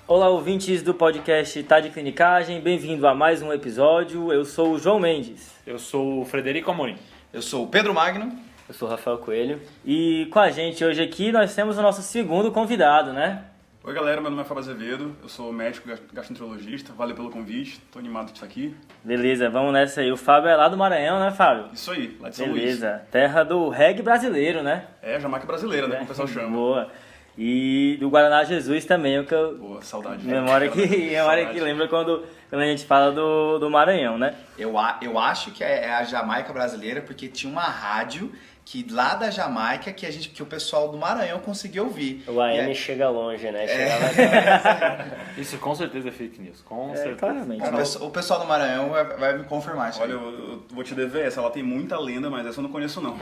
Olá, ouvintes do podcast Tá de Clinicagem, bem-vindo a mais um episódio. Eu sou o João Mendes. Eu sou o Frederico Amorim. Eu sou o Pedro Magno. Eu sou o Rafael Coelho. E com a gente hoje aqui nós temos o nosso segundo convidado, né? Oi galera, meu nome é Fábio Azevedo, eu sou médico gastroenterologista, valeu pelo convite, tô animado de estar aqui. Beleza, vamos nessa aí. O Fábio é lá do Maranhão, né, Fábio? Isso aí, lá de São Luís. Beleza, terra do reggae brasileiro, né? É, Jamaica brasileira, né, como o pessoal chama. Boa. E do Guaraná Jesus também, o que eu... Boa, saudade. Memória que lembra quando a gente fala do Maranhão, né? Eu acho que é a Jamaica brasileira, porque tinha uma rádio que lá da Jamaica que o pessoal do Maranhão conseguiu ouvir. O AM chega longe, né? Chegava... Isso com certeza é fake news, com certeza. Claramente. O pessoal do Maranhão vai me confirmar isso. Olha, eu vou te dever essa, ela tem muita lenda, mas essa eu não conheço não.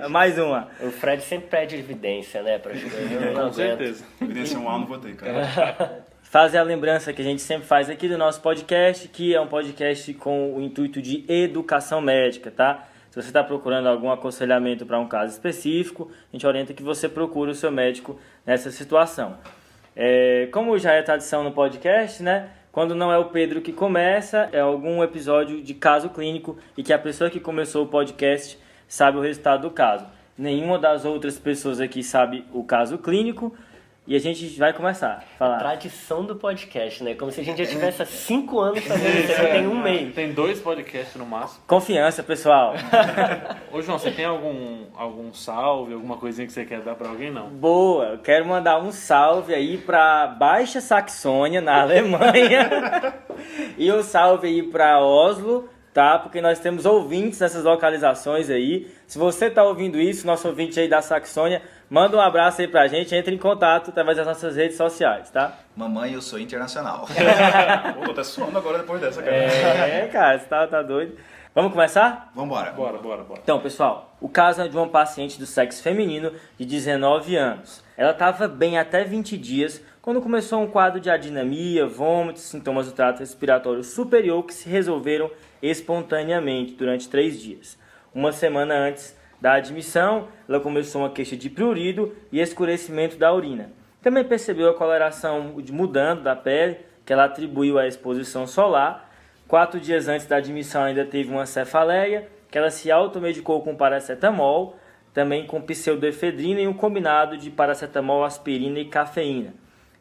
Mais uma. O Fred sempre pede evidência, né? Pra chegar. Com certeza. Evidência 1A eu não votei, cara. Fazer a lembrança que a gente sempre faz aqui do nosso podcast, que é um podcast com o intuito de educação médica, tá? Se você está procurando algum aconselhamento para um caso específico, a gente orienta que você procure o seu médico nessa situação. Como já é tradição no podcast, né? Quando não é o Pedro que começa, é algum episódio de caso clínico e que a pessoa que começou o podcast sabe o resultado do caso. Nenhuma das outras pessoas aqui sabe o caso clínico. E a gente vai começar a falar. Tradição do podcast, né? Como se a gente já tivesse há 5 anos fazendo isso, já tem um mês. Tem 2 podcasts no máximo. Confiança, pessoal. Ô João, você tem algum salve, alguma coisinha que você quer dar pra alguém? Não. Boa, eu quero mandar um salve aí pra Baixa Saxônia, na Alemanha. E um salve aí pra Oslo, tá? Porque nós temos ouvintes nessas localizações aí. Se você tá ouvindo isso, nosso ouvinte aí da Saxônia, manda um abraço aí pra gente, entre em contato através das nossas redes sociais, tá? Mamãe, eu sou internacional. Pô, tô até suando agora depois dessa, cara. Cara, você tá doido. Vamos começar? Vambora. Bora. Então, pessoal, o caso é de uma paciente do sexo feminino de 19 anos. Ela estava bem até 20 dias quando começou um quadro de adinamia, vômitos, sintomas do trato respiratório superior que se resolveram espontaneamente durante 3 dias. Uma semana antes da admissão, ela começou uma queixa de prurido e escurecimento da urina. Também percebeu a coloração mudando da pele, que ela atribuiu à exposição solar. 4 dias antes da admissão ainda teve uma cefaleia, que ela se automedicou com paracetamol, também com pseudoefedrina e um combinado de paracetamol, aspirina e cafeína.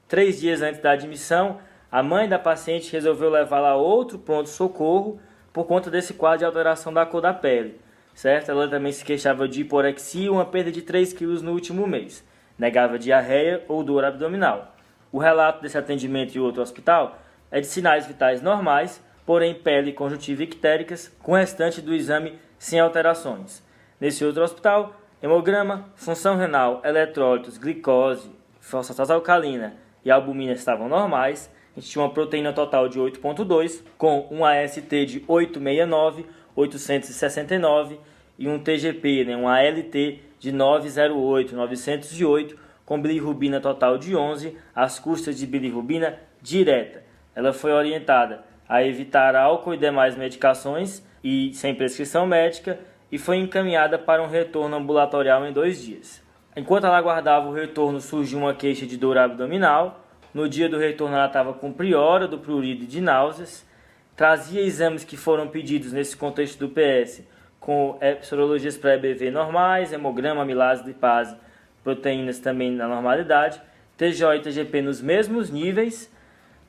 3 dias antes da admissão, a mãe da paciente resolveu levá-la a outro pronto-socorro por conta desse quadro de alteração da cor da pele. Certo? Ela também se queixava de hiporexia e uma perda de 3 quilos no último mês. Negava diarreia ou dor abdominal. O relato desse atendimento em outro hospital é de sinais vitais normais, porém pele e conjuntiva ictéricas, com o restante do exame sem alterações. Nesse outro hospital, hemograma, função renal, eletrólitos, glicose, fosfatase alcalina e albumina estavam normais. A gente tinha uma proteína total de 8,2, com um AST de 869, 869 e um TGP, um ALT de 908, 908, com bilirrubina total de 11, às custas de bilirrubina direta. Ela foi orientada a evitar álcool e demais medicações e sem prescrição médica e foi encaminhada para um retorno ambulatorial em 2 dias. Enquanto ela aguardava o retorno, surgiu uma queixa de dor abdominal. No dia do retorno ela estava com priora do prurido e de náuseas. Trazia exames que foram pedidos nesse contexto do PS, com sorologias para EBV normais, hemograma, amilase, lipase, proteínas também na normalidade, TJ e TGP nos mesmos níveis,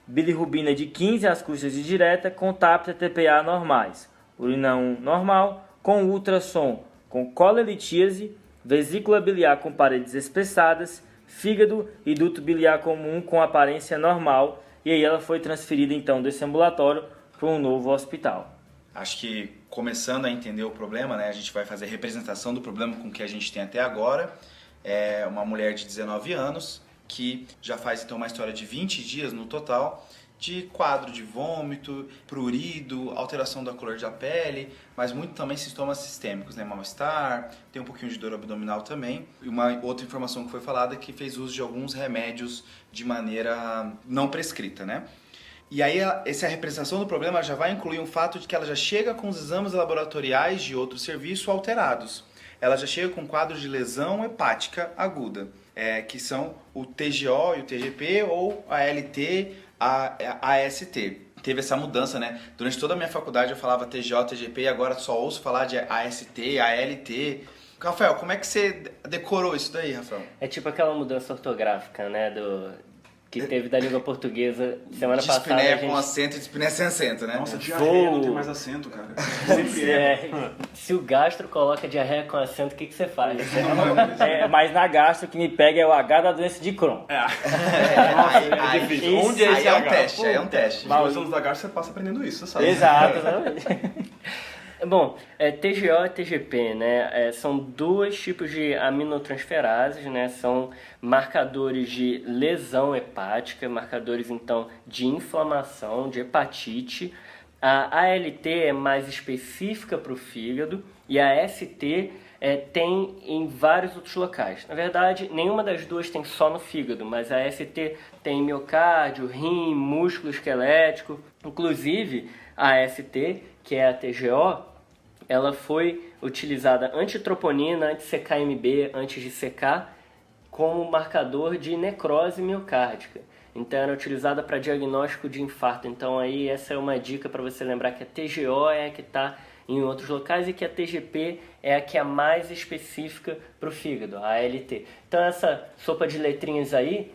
bilirrubina de 15 às custas de direta, com TAP e TPA normais, urina 1 normal, com ultrassom, com colelitíase, vesícula biliar com paredes espessadas, fígado e duto biliar comum com aparência normal, e aí ela foi transferida então desse ambulatório para um novo hospital. Acho que começando a entender o problema, né, a gente vai fazer a representação do problema com o que a gente tem até agora. É uma mulher de 19 anos que já faz então uma história de 20 dias no total de quadro de vômito, prurido, alteração da cor da pele, mas muito também sintomas sistêmicos, né, mal-estar, tem um pouquinho de dor abdominal também. E uma outra informação que foi falada é que fez uso de alguns remédios de maneira não prescrita, né? E aí essa representação do problema já vai incluir um fato de que ela já chega com os exames laboratoriais de outro serviço alterados. ela já chega com quadro de lesão hepática aguda, que são o TGO e o TGP, ou a ALT, a AST. Teve essa mudança, né? Durante toda a minha faculdade eu falava TGO, TGP, e agora só ouço falar de AST, ALT. Rafael, como é que você decorou isso daí, Rafael? É tipo aquela mudança ortográfica, né, que teve da língua portuguesa semana passada. Dispneia com acento e dispneia sem acento, né? Nossa, diarreia não tem mais acento, cara. Sempre Se o gastro coloca diarreia com acento, o que você faz? Mas na gastro, o que me pega é o H da doença de Crohn. É difícil. Onde é esse aí é um H? teste, aí é um teste. Os 2 anos da Garça você passa aprendendo isso, você sabe. Exato. Bom, TGO e TGP, né, são dois tipos de aminotransferases, né, são marcadores de lesão hepática, marcadores, então, de inflamação, de hepatite. A ALT é mais específica para o fígado e a ST tem em vários outros locais. Na verdade, nenhuma das duas tem só no fígado, mas a ST tem em miocárdio, rim, músculo esquelético. Inclusive, a ST, que é a TGO, ela foi utilizada antitroponina, anti-CKMB, antes de CK, como marcador de necrose miocárdica. Então era utilizada para diagnóstico de infarto. Então aí essa é uma dica para você lembrar que a TGO é a que está em outros locais e que a TGP é a que é mais específica para o fígado, a ALT. Então essa sopa de letrinhas aí,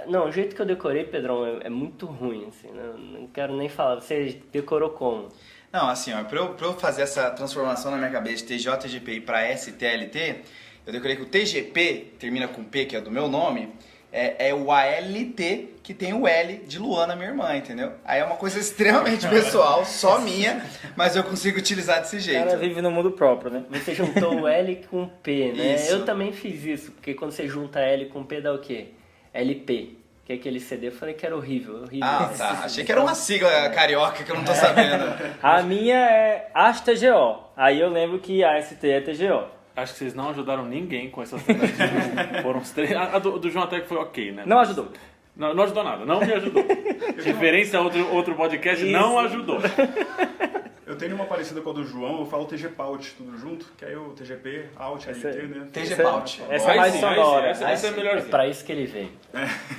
o jeito que eu decorei, Pedrão, é muito ruim, assim, não quero nem falar. Você decorou como? Não, assim, ó, pra eu fazer essa transformação na minha cabeça de TGO, TGP para STLT, eu decorei que o TGP, termina com P, que é do meu nome, é o ALT, que tem o L de Luana, minha irmã, entendeu? Aí é uma coisa extremamente pessoal, só minha, mas eu consigo utilizar desse O jeito. cara vive no mundo próprio, né? Você juntou o L com o P, né? Isso. Eu também fiz isso, porque quando você junta L com P dá o quê? LP. Que é aquele CD, eu falei que era horrível. Ah, tá. Achei que era uma sigla carioca que eu não tô sabendo. A minha é ASTGO. Aí eu lembro que a AST é TGO. Acho que vocês não ajudaram ninguém com essas tentativas. Foram os três. A do João até que foi ok, né? Não ajudou. Não ajudou nada, não me ajudou. Referência a outro podcast não ajudou. Eu tenho uma parecida com a do João, eu falo TG Paut, tudo junto, que aí o TGP, Alt, LT, né? TG Paut. Essa é mais sonora. Essa é melhor. É pra isso que ele veio.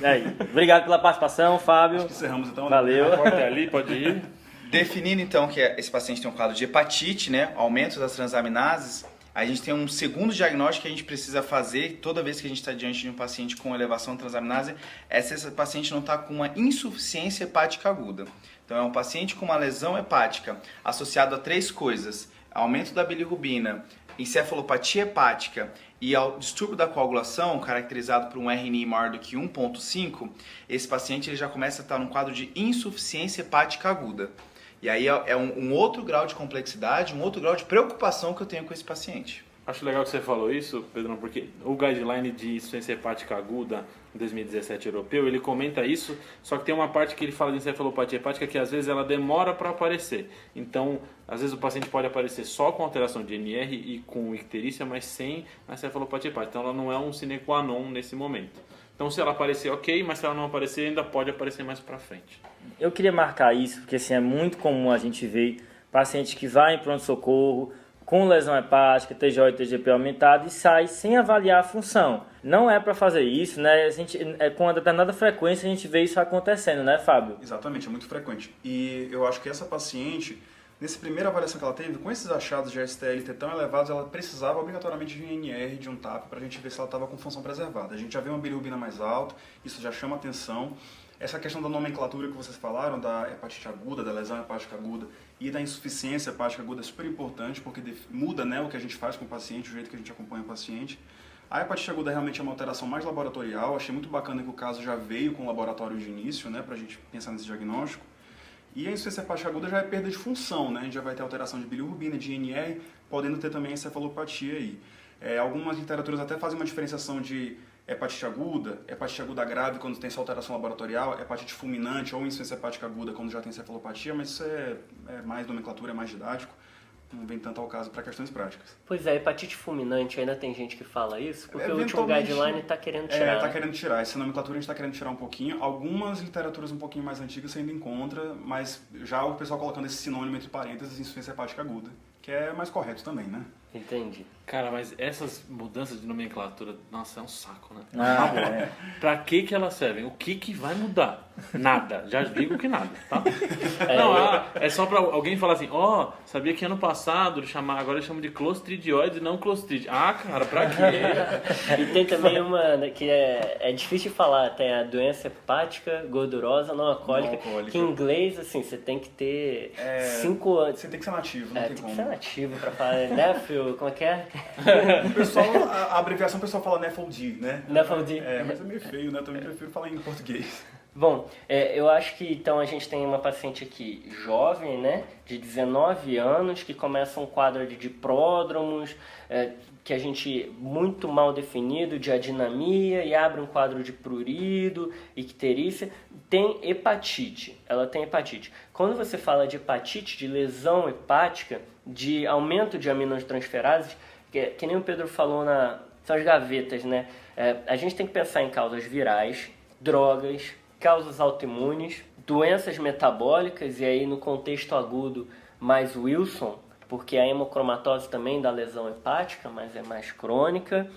Aí. Obrigado pela participação, Fábio. Encerramos então. né? Valeu. Pode ir ali, pode ir. Definindo então que esse paciente tem um quadro de hepatite, né? Aumento das transaminases, a gente tem um segundo diagnóstico que a gente precisa fazer toda vez que a gente está diante de um paciente com elevação de transaminase, é se esse paciente não está com uma insuficiência hepática aguda. Então é um paciente com uma lesão hepática associado a 3 coisas: aumento da bilirrubina, encefalopatia hepática e ao distúrbio da coagulação, caracterizado por um RNI maior do que 1,5, esse paciente ele já começa a estar num quadro de insuficiência hepática aguda. E aí é um outro grau de complexidade, um outro grau de preocupação que eu tenho com esse paciente. Acho legal que você falou isso, Pedrão, porque o guideline de insuficiência hepática aguda em 2017 europeu, ele comenta isso, só que tem uma parte que ele fala de encefalopatia hepática que às vezes ela demora para aparecer. Então, às vezes o paciente pode aparecer só com alteração de NR e com icterícia, mas sem a encefalopatia hepática. Então, ela não é um sine qua non nesse momento. Então, se ela aparecer, ok, mas se ela não aparecer, ainda pode aparecer mais para frente. Eu queria marcar isso, porque assim, é muito comum a gente ver paciente que vai em pronto-socorro com lesão hepática, TGO e TGP aumentado e sai sem avaliar a função. Não é para fazer isso, né? Com uma determinada frequência a gente vê isso acontecendo, né, Fábio? Exatamente, é muito frequente. E eu acho que essa paciente, nessa primeira avaliação que ela teve, com esses achados de STLT tão elevados, ela precisava obrigatoriamente de um INR, de um TAP, para a gente ver se ela estava com função preservada. A gente já vê uma bilirrubina mais alta, isso já chama atenção. Essa questão da nomenclatura que vocês falaram, da hepatite aguda, da lesão hepática aguda e da insuficiência hepática aguda é super importante, porque muda, né, o que a gente faz com o paciente, o jeito que a gente acompanha o paciente. A hepatite aguda realmente é uma alteração mais laboratorial, achei muito bacana que o caso já veio com o laboratório de início, né, para a gente pensar nesse diagnóstico. E a insuficiência hepática aguda já é perda de função, né, a gente já vai ter alteração de bilirrubina, de INR, podendo ter também encefalopatia aí. Algumas literaturas até fazem uma diferenciação de hepatite aguda grave quando tem essa alteração laboratorial, hepatite fulminante ou insuficiência hepática aguda quando já tem encefalopatia, mas isso é mais nomenclatura, é mais didático, não vem tanto ao caso para questões práticas. Pois é, hepatite fulminante, ainda tem gente que fala isso, porque o último Eventualmente, guideline está querendo tirar. Está querendo tirar, essa nomenclatura a gente está querendo tirar um pouquinho, algumas literaturas um pouquinho mais antigas você ainda encontra, mas já o pessoal colocando esse sinônimo entre parênteses, insuficiência hepática aguda. que é mais correto também, né? Entendi. Cara, mas essas mudanças de nomenclatura, nossa, é um saco, né? Ah, é. Pra que elas servem? O que vai mudar? Nada. Já digo que nada, tá? Não, é só pra alguém falar assim, sabia que ano passado agora eles chamam de clostridioides e não clostridio. Ah, cara, pra quê? E tem também uma que é difícil de falar, tem a doença hepática gordurosa não alcoólica, que em inglês, assim, você tem que ter 5 anos. Você tem que ser nativo, não tem Tem como. que ser nativo pra falar, Nefil, como é que é? O pessoal, a abreviação o pessoal fala NEFLD, né? NEFLD. Mas é meio feio, né? Eu também prefiro falar em português. Bom, eu acho que então a gente tem uma paciente aqui jovem, né, de 19 anos, que começa um quadro de pródromos, que a gente muito mal definido, de adinamia, e abre um quadro de prurido, icterícia, tem hepatite, ela tem hepatite. Quando você fala de hepatite, de lesão hepática, de aumento de aminotransferases, que nem o Pedro falou, são as gavetas, né, a gente tem que pensar em causas virais, drogas, causas autoimunes, doenças metabólicas, e aí no contexto agudo mais Wilson, porque a hemocromatose também dá lesão hepática, mas é mais crônica,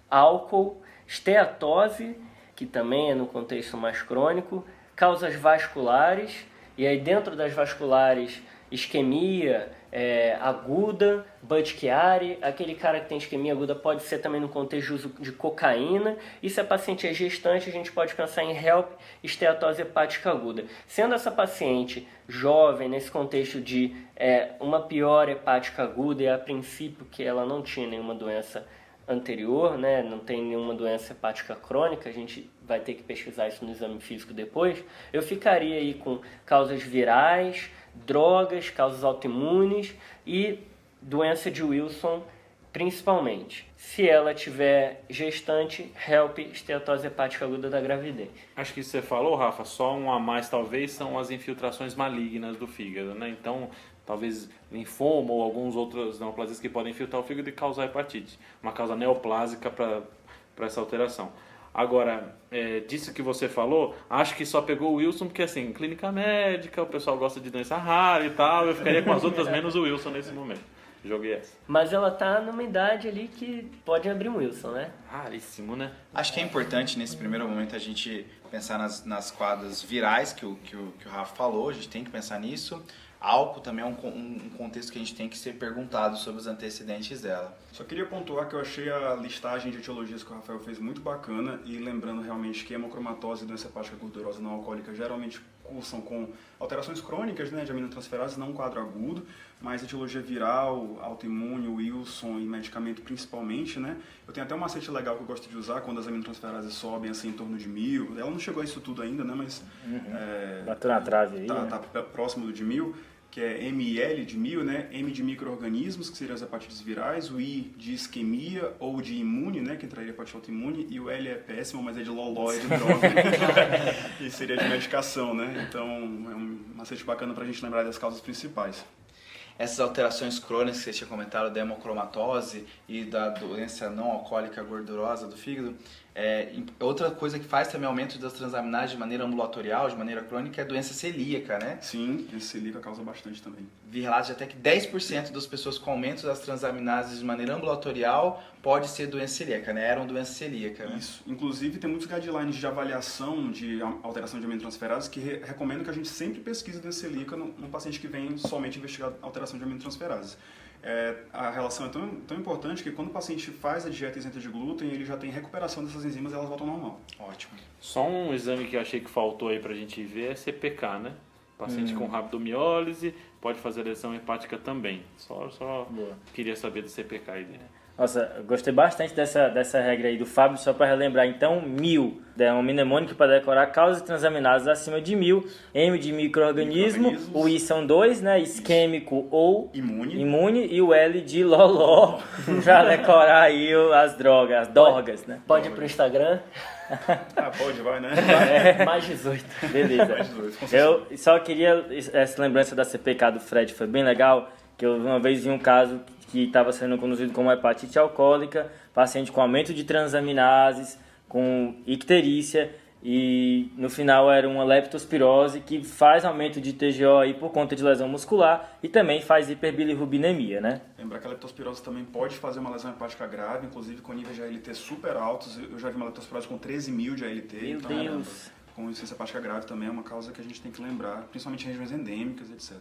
álcool, esteatose, que também é no contexto mais crônico, causas vasculares, e aí dentro das vasculares, isquemia aguda, Budd-Chiari, aquele cara que tem isquemia aguda pode ser também no contexto de uso de cocaína, e se a paciente é gestante, a gente pode pensar em HELP, esteatose hepática aguda. Sendo essa paciente jovem, nesse contexto de uma piora hepática aguda, e a princípio que ela não tinha nenhuma doença anterior, né, não tem nenhuma doença hepática crônica, a gente vai ter que pesquisar isso no exame físico depois, eu ficaria aí com causas virais, drogas, causas autoimunes e doença de Wilson principalmente. Se ela tiver gestante, HELP, esteatose hepática aguda da gravidez. Acho que isso você falou, Rafa, só um a mais talvez são as infiltrações malignas do fígado, né? Então, talvez linfoma ou alguns outros neoplasias que podem infiltrar o fígado e causar hepatite. Uma causa neoplásica para essa alteração. Agora, disso que você falou, acho que só pegou o Wilson porque, assim, clínica médica, o pessoal gosta de doença rara e tal, eu ficaria com as outras menos o Wilson nesse momento. Joguei essa. Mas ela tá numa idade ali que pode abrir um Wilson, né? Raríssimo, né? Acho que é importante nesse primeiro momento a gente pensar nas quadras virais que o Rafa falou, a gente tem que pensar nisso. Álcool também é um contexto que a gente tem que ser perguntado sobre os antecedentes dela. Só queria pontuar que eu achei a listagem de etiologias que o Rafael fez muito bacana, e lembrando realmente que hemocromatose e doença hepática gordurosa não alcoólica geralmente cursam com alterações crônicas, né, de aminotransferases, não um quadro agudo, mas etiologia viral, autoimune, Wilson e medicamento principalmente, né. Eu tenho até um macete legal que eu gosto de usar quando as aminotransferases sobem assim em torno de 1000. Ela não chegou a isso tudo ainda, né, mas Bateu na trave aí. tá próximo do de 1000. Que é ML de 1000, né? M de micro-organismos, que seriam as hepatites virais, o I de isquemia ou de imune, né? Que entraria hepatite autoimune, e o L é péssimo, mas é de loló, é de droga, e seria de medicação, né? Então, é um macete bacana pra gente lembrar das causas principais. Essas alterações crônicas que você tinha comentado da hemocromatose e da doença não alcoólica gordurosa do fígado, outra coisa que faz também aumento das transaminases de maneira ambulatorial, de maneira crônica, é a doença celíaca, né? Sim, esse celíaca causa bastante também. Vi relatos de até que 10% das pessoas com aumento das transaminases de maneira ambulatorial pode ser doença celíaca, né? Eram doença celíaca, né? Isso. Inclusive, tem muitos guidelines de avaliação de alteração de aminotransferases que recomendam que a gente sempre pesquise doença celíaca num paciente que vem somente investigar alteração de aminotransferases. A relação é tão importante que quando o paciente faz a dieta isenta de glúten, ele já tem recuperação dessas enzimas e elas voltam ao normal. Ótimo. Só um exame que eu achei que faltou aí pra gente ver é CPK, né? Paciente com rabdomiólise pode fazer lesão hepática também. Só queria saber do CPK aí dele. Nossa, eu gostei bastante dessa regra aí do Fábio, só para relembrar. Então, 1000 é um mnemônico para decorar causas transaminases acima de 1000, M de micro-organismo, o I são 2, né, isquêmico ou imune, e o L de loló, para decorar aí as drogas, as dorgas, né? Pode ir pro Instagram. Pode, vai, né? Mais 18. Beleza. Mais 18, com Eu só queria, essa lembrança da CPK do Fred foi bem legal, que eu uma vez vi um caso que estava sendo conduzido como hepatite alcoólica, paciente com aumento de transaminases, com icterícia, e no final era uma leptospirose que faz aumento de TGO aí por conta de lesão muscular e também faz hiperbilirrubinemia, né? Lembrar que a leptospirose também pode fazer uma lesão hepática grave, inclusive com níveis de ALT super altos. Eu já vi uma leptospirose com 13 mil de ALT. Meu então, Deus! Com insuficiência hepática grave também é uma causa que a gente tem que lembrar, principalmente em regiões endêmicas, etc.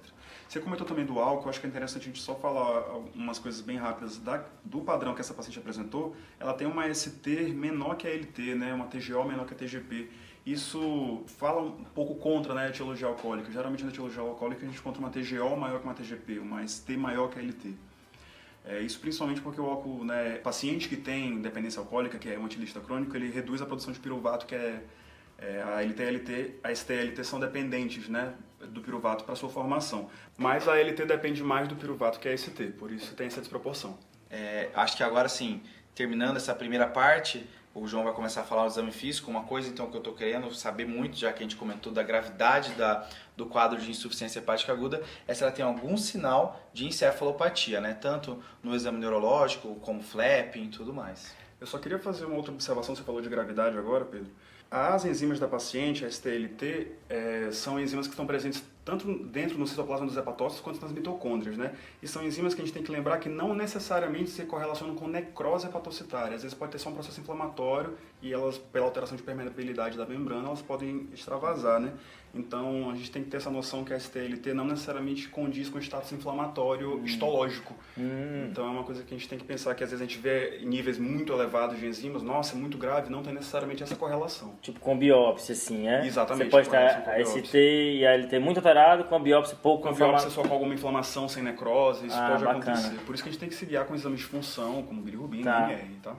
Você comentou também do álcool, eu acho que é interessante a gente só falar algumas coisas bem rápidas do padrão que essa paciente apresentou. Ela tem uma ST menor que a ALT, né, uma TGO menor que a TGP. Isso fala um pouco contra, né, a etiologia alcoólica. Geralmente na etiologia alcoólica a gente encontra uma TGO maior que uma TGP, uma ST maior que a ALT. Isso principalmente porque o álcool, né, paciente que tem dependência alcoólica, que é um antilista crônico, ele reduz a produção de piruvato, que a LT-ALT, a ST-ALT são dependentes, né, do piruvato para sua formação. Mas a LT depende mais do piruvato que a ST, por isso tem essa desproporção. Acho que agora sim, terminando essa primeira parte, o João vai começar a falar do exame físico. Uma coisa então que eu estou querendo saber muito, já que a gente comentou da gravidade do quadro de insuficiência hepática aguda, é se ela tem algum sinal de encefalopatia, né? Tanto no exame neurológico, como flapping e tudo mais. Eu só queria fazer uma outra observação, você falou de gravidade agora, Pedro. As enzimas da paciente, a STLT, são enzimas que estão presentes tanto dentro no citoplasma dos hepatócitos quanto nas mitocôndrias, né? E são enzimas que a gente tem que lembrar que não necessariamente se correlacionam com necrose hepatocitária. Às vezes pode ter só um processo inflamatório e elas, pela alteração de permeabilidade da membrana, elas podem extravasar, né? Então a gente tem que ter essa noção que a STLT não necessariamente condiz com o status inflamatório histológico. Então é uma coisa que a gente tem que pensar, que às vezes a gente vê níveis muito elevados de enzimas, nossa, é muito grave, não tem necessariamente essa correlação. Tipo com biópsia, assim, né? Exatamente. Você pode estar a ST e a LT muito alterado, com a biópsia pouco com a biópsia só com alguma inflamação sem necrose, isso pode bacana. acontecer. Por isso que a gente tem que se guiar com exames de função, como bilirrubina, Tá. INR, tá?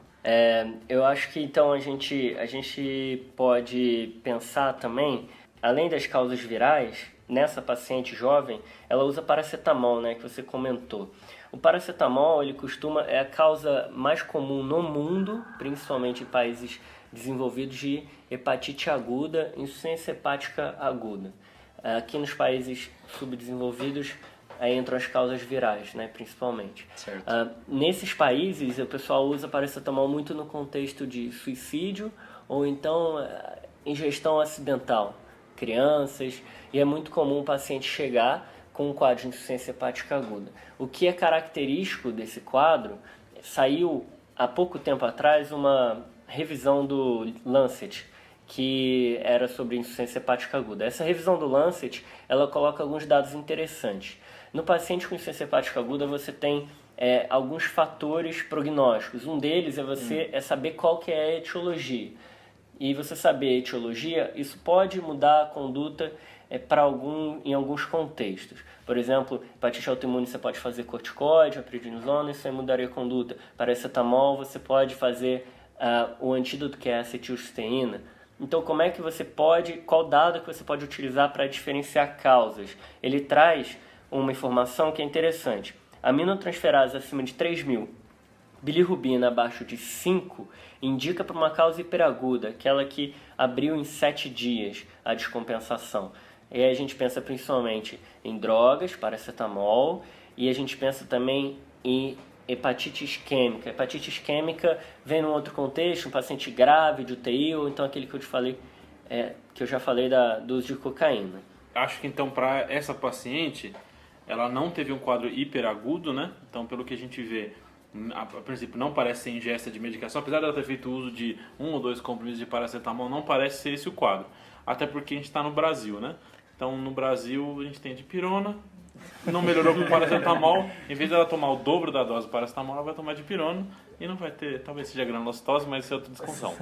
Eu acho que então a gente pode pensar também, além das causas virais, nessa paciente jovem, ela usa paracetamol, né, que você comentou. O paracetamol, é a causa mais comum no mundo, principalmente em países desenvolvidos, de hepatite aguda, insuficiência hepática aguda. Aqui nos países subdesenvolvidos, aí entram as causas virais, né, principalmente. Certo. Nesses países, o pessoal usa paracetamol muito no contexto de suicídio ou então ingestão acidental, crianças, e é muito comum o paciente chegar com um quadro de insuficiência hepática aguda. O que é característico desse quadro, saiu há pouco tempo atrás uma revisão do Lancet, que era sobre insuficiência hepática aguda. Essa revisão do Lancet, ela coloca alguns dados interessantes. No paciente com insuficiência hepática aguda, você tem alguns fatores prognósticos. Um deles é saber qual que é a etiologia. E você saber a etiologia, isso pode mudar a conduta em alguns contextos. Por exemplo, hepatite autoimune você pode fazer corticoide, a prednisona, isso aí mudaria a conduta. Paracetamol você pode fazer o antídoto que é a acetilcisteína. Então, qual dado que você pode utilizar para diferenciar causas? Ele traz uma informação que é interessante. Aminotransferase acima de 3.000, bilirrubina abaixo de 5, indica para uma causa hiperaguda, aquela que abriu em 7 dias a descompensação. E aí a gente pensa principalmente em drogas, paracetamol, e a gente pensa também em hepatite isquêmica. Hepatite isquêmica vem num outro contexto, um paciente grave de UTI, ou então aquele que eu te falei, que eu já falei do uso de cocaína. Acho que então para essa paciente, ela não teve um quadro hiperagudo, né? Então pelo que a gente vê, a princípio não parece ser ingesta de medicação, apesar dela ter feito uso de 1 ou 2 comprimidos de paracetamol, não parece ser esse o quadro. Até porque a gente está no Brasil, né? Então no Brasil a gente tem dipirona, não melhorou com paracetamol, em vez dela tomar o dobro da dose de paracetamol, ela vai tomar dipirona e não vai ter, talvez seja granulocitose, mas isso é outra discussão.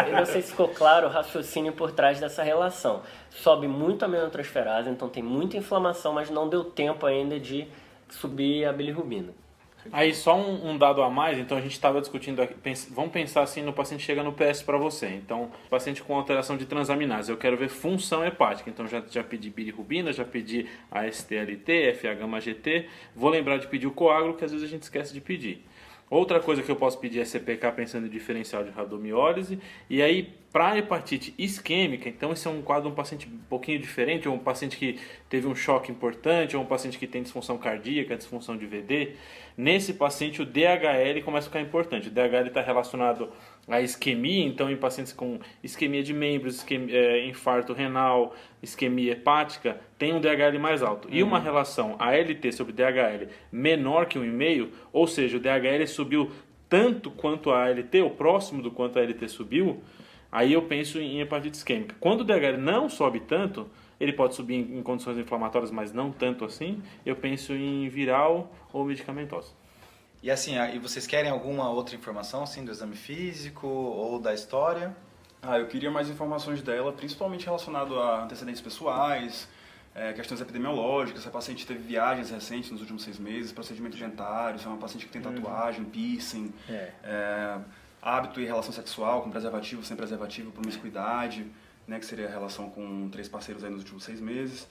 Eu não sei se ficou claro o raciocínio por trás dessa relação. Sobe muito a aminotransferase, então tem muita inflamação, mas não deu tempo ainda de subir a bilirrubina. Aí só um dado a mais, então a gente estava discutindo aqui, vamos pensar assim, no paciente chega no PS para você, então paciente com alteração de transaminase, eu quero ver função hepática, então já pedi bilirrubina, já pedi AST-LT, FA-GT, vou lembrar de pedir o coágulo, que às vezes a gente esquece de pedir. Outra coisa que eu posso pedir é CPK pensando em diferencial de rabdomiólise. E aí, para hepatite isquêmica, então esse é um quadro de um paciente um pouquinho diferente, ou um paciente que teve um choque importante, ou um paciente que tem disfunção cardíaca, disfunção de VD. Nesse paciente, o DHL começa a ficar importante. O DHL está relacionado à isquemia, então em pacientes com isquemia de membros, infarto renal, isquemia hepática, tem um DHL mais alto. E uma relação ALT sobre DHL menor que 1,5, ou seja, o DHL subiu tanto quanto a ALT, ou próximo do quanto a ALT subiu, aí eu penso em hepatite isquêmica. Quando o DHL não sobe tanto, ele pode subir em condições inflamatórias, mas não tanto assim, eu penso em viral ou medicamentosa. E assim, e vocês querem alguma outra informação assim, do exame físico ou da história? Eu queria mais informações dela, principalmente relacionado a antecedentes pessoais, questões epidemiológicas, se a paciente teve viagens recentes nos últimos 6 meses, procedimentos dentários, se é uma paciente que tem tatuagem, piercing, hábito e relação sexual com preservativo, sem preservativo, promiscuidade, né, que seria a relação com 3 parceiros aí nos últimos 6 meses.